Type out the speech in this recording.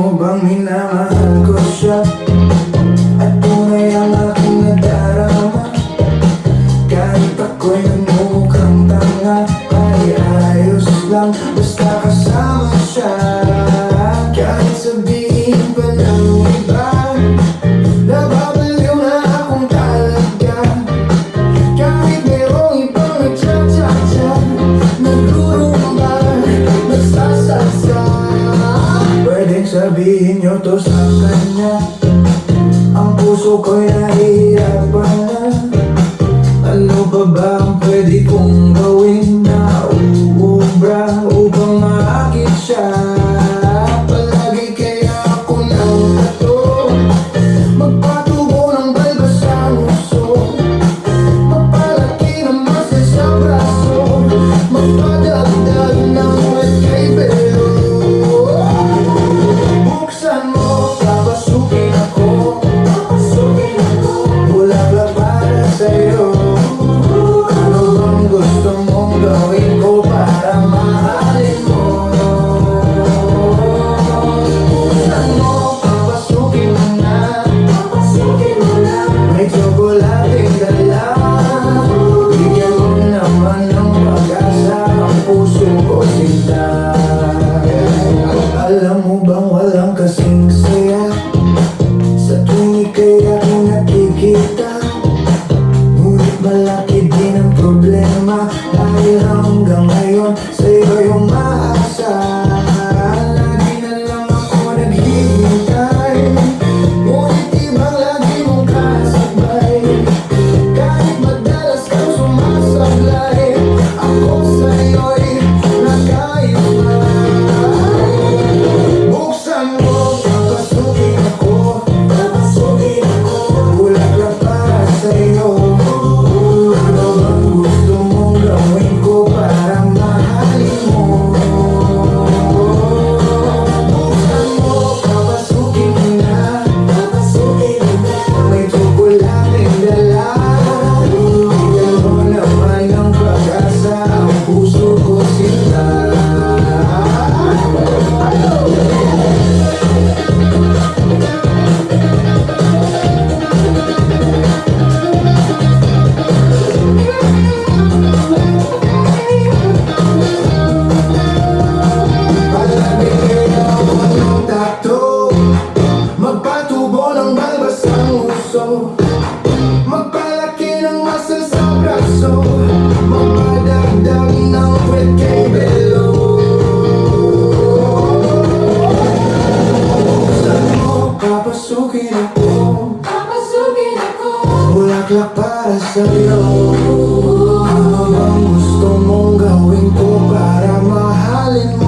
mo bang minamahal ko siya? At tunay ang aking nadarama. Kahit ako'y nagmumukhang tanga, ay ayos lang basta kasama siya. Kahit sabihin pa ng iba, nababaliw na akong talaga. Kahit merong ibang nagtsatsa-tsa, nagrurumba, nagsasasa. Pwedeng sabihin nyo to sa kanya, ang puso ko'y nahihirapan na. Ano pa ba ang pwede kong gawin na uubra upang maakit siya? Palagi kaya ako ng ato, magpatubo ng balbas ang uso, magpalaki ng muscle sa braso, magpadagdag ng wet kay Belo. Buksan mo, papasukin ako, bulaklak para sa'yo. Gusto mong gawin ko para mahalin mo? Buksan mo, papasukin mo na, may tsokolating dala. Bigyan mo naman ng pag-asa ang puso ko, sinta. Alam mo bang walang kasing saya sa tuwing ika'y aking nakikita? Ngunit malaki din ang problema, dahil hanggang ngayon sa'yo yung maasa. Lagi na lang ako naghihintay, ngunit ibang lagi mong kasabay. Kahit madalas kang sumasablay, ako sa'yo'y nakaiba. Buksan mo, papasukin ako, bulaklak para sa'yo. Magpalaki ng muscle sa braso, magpadagdag ng wet kay Belo. Buksan mo, papasukin ako, bulaklak para sa'yo. Ano bang gusto mong gawin ko para mahalin mo?